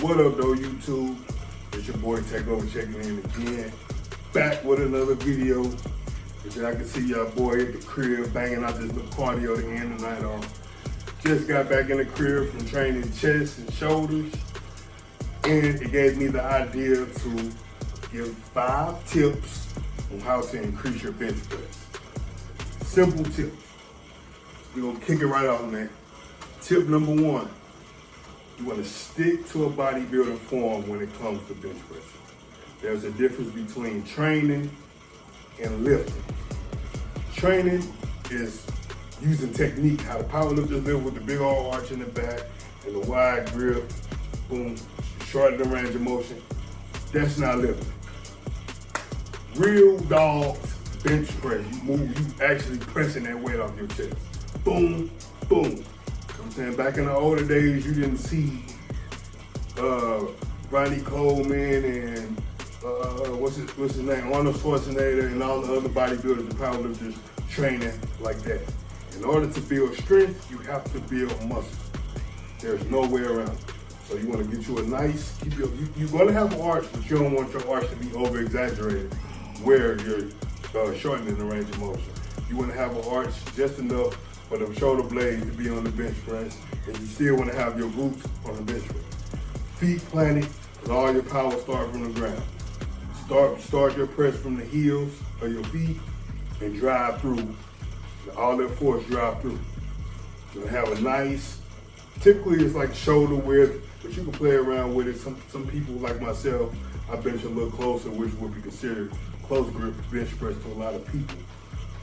What up though, YouTube? It's your boy Takeover checking in again. Back with another video. As y'all can see, y'all boy at the crib banging out this little cardio to end the night off. Just got back in the crib from training chest and shoulders. And it gave me the idea to give 5 tips on how to increase your bench press. Simple tips. We're gonna kick it right off, man. Tip number 1. You want to stick to a bodybuilding form when it comes to bench pressing. There's a difference between training and lifting. Training is using technique, how the powerlifters lift with the big old arch in the back and the wide grip, boom, shorten the range of motion. That's not lifting. Real dogs bench press. You actually pressing that weight off your chest. Boom, boom. I'm saying back in the older days, you didn't see Ronnie Coleman and what's his name, Arnold Schwarzenegger, and all the other bodybuilders and powerlifters training like that. In order to build strength, you have to build muscle. There's no way around it. So you want to get you a nice, you're going to have an arch, but you don't want your arch to be over exaggerated where you're shortening the range of motion. You want to have an arch just enough for the shoulder blades to be on the bench press, and you still want to have your glutes on the bench press. Feet planted, because all your power starts from the ground. Start your press from the heels of your feet and drive through. All that force drive through. You'll have a nice, typically it's like shoulder width, but you can play around with it. Some people like myself, I bench a little closer, which would be considered close grip bench press to a lot of people.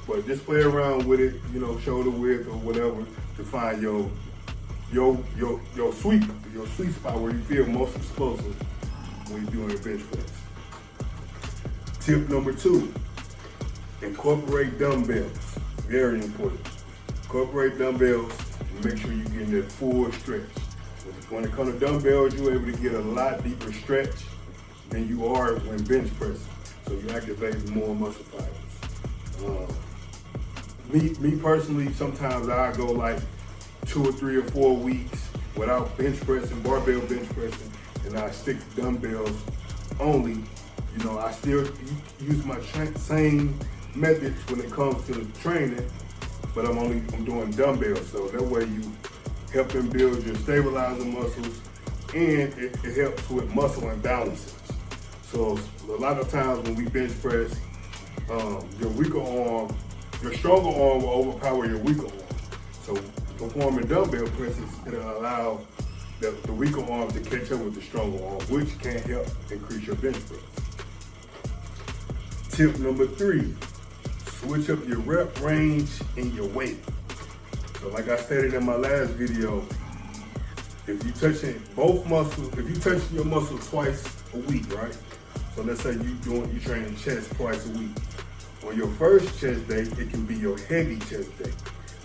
But just play around with it, shoulder width or whatever, to find your sweet spot where you feel most explosive when you're doing your bench press. Tip number 2, incorporate dumbbells. Very important. Incorporate dumbbells and make sure you're getting that full stretch. When it comes to dumbbells, you're able to get a lot deeper stretch than you are when bench pressing. So you activate more muscle fibers. Me personally, sometimes I go like 2 or 3 or 4 weeks without bench pressing, barbell bench pressing, and I stick to dumbbells only. I still use my same methods when it comes to training, but I'm doing dumbbells. So that way you help them build your stabilizer muscles, and it helps with muscle imbalances. So a lot of times when we bench press, your weaker arm, your stronger arm will overpower your weaker arm. So performing dumbbell presses, it'll allow the weaker arm to catch up with the stronger arm, which can help increase your bench press. Tip number 3, switch up your rep range and your weight. So like I stated in my last video, if you touching both muscles, if you touching your muscles twice a week, right? So let's say you training chest twice a week. On your first chest day, it can be your heavy chest day,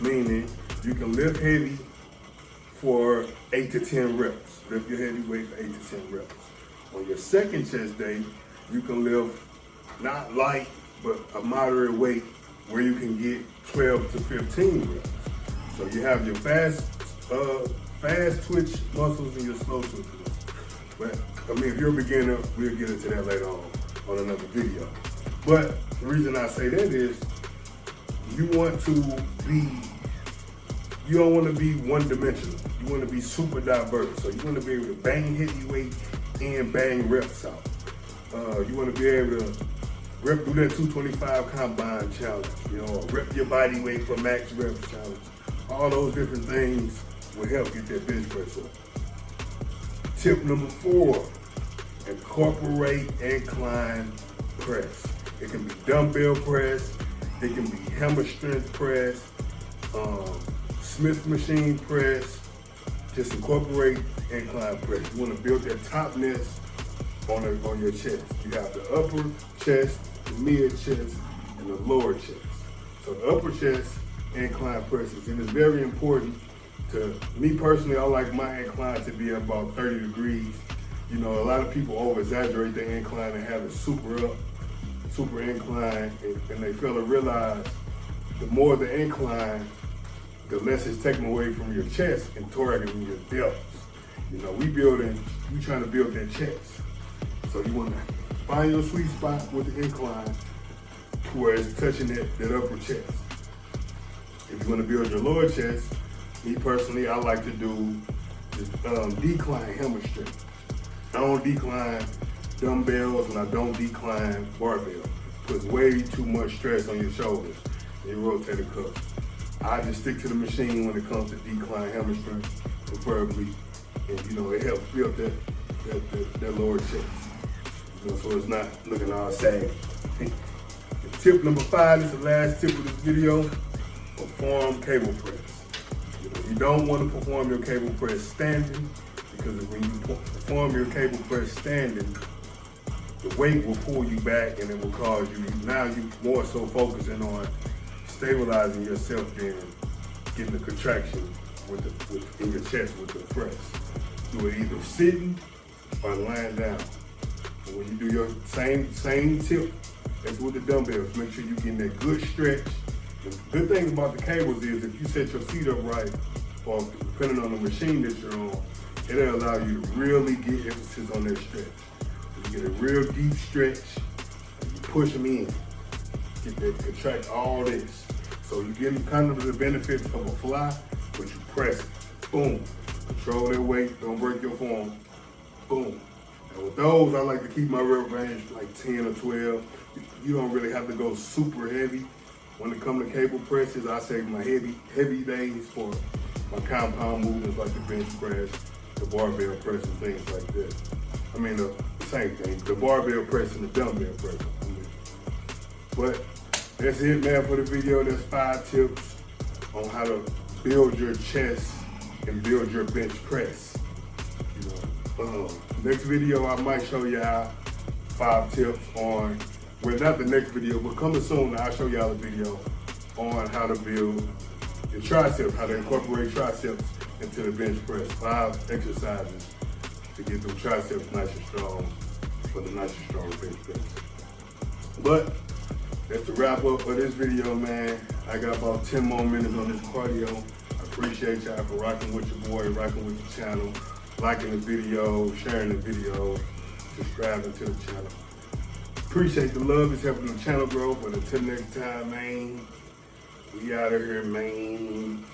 meaning you can lift heavy for 8 to 10 reps. Lift your heavy weight for 8 to 10 reps. On your second chest day, you can lift not light, but a moderate weight where you can get 12 to 15 reps. So you have your fast twitch muscles and your slow twitch muscles. But if you're a beginner, we'll get into that later on another video. But the reason I say that is you don't want to be one-dimensional. You want to be super diverse. So you want to be able to bang heavyweight and bang reps out. You want to be able to do that 225 combine challenge, rep your body weight for max reps challenge. All those different things will help get that bench press up. Tip number 4, incorporate incline press. It can be dumbbell press, it can be hammer strength press, Smith machine press. Just incorporate incline press. You want to build that topness on your chest. You have the upper chest, the mid chest, and the lower chest. So the upper chest incline presses, and it's very important to me personally. I like my incline to be about 30 degrees. A lot of people over exaggerate the incline and have it super incline, and they fail to realize the more the incline, the less it's taken away from your chest and targeting your delts. You know, we trying to build that chest. So you want to find your sweet spot with the incline to where it's touching that upper chest. If you want to build your lower chest, me personally, I like to do the decline hammer strength. I don't decline dumbbells and I don't decline barbell. Puts way too much stress on your shoulders and your rotator cuff. I just stick to the machine when it comes to decline hammer strength, preferably. And you know, it helps build that lower chest. You know, so it's not looking all saggy. Tip number 5 is the last tip of this video. Perform cable press. You know, you don't want to perform your cable press standing, because when you perform your cable press standing, the weight will pull you back and it will cause you, now you more so focusing on stabilizing yourself than getting the contraction in your chest with the press. Do it either sitting or lying down. And when you do your same tip as with the dumbbells, make sure you're getting that good stretch. The good thing about the cables is if you set your seat up right, or depending on the machine that you're on, it'll allow you to really get emphasis on that stretch. You get a real deep stretch, and you push them in, get that contract all this. So you're getting kind of the benefits of a fly, but you press it, boom. Control that weight, don't break your form, boom. And with those, I like to keep my rep range like 10 or 12. You don't really have to go super heavy. When it comes to cable presses, I save my heavy days for my compound movements like the bench press, the barbell press, and things like that. I mean, the same thing, the barbell press and the dumbbell press. But that's it, man, for the video. That's 5 tips on how to build your chest and build your bench press. You know, next video I might show y'all 5 tips on, well, not the next video, but coming soon, I'll show y'all a video on how to build your triceps, how to incorporate triceps into the bench press. 5 exercises to get them triceps nice and strong for the nice and strong bench press. But that's the wrap up of this video, man. I got about 10 more minutes on this cardio. I appreciate y'all for rocking with your boy, rocking with the channel, liking the video, sharing the video, subscribing to the channel. Appreciate the love. It's helping the channel grow. But until next time, man, we out of here, man.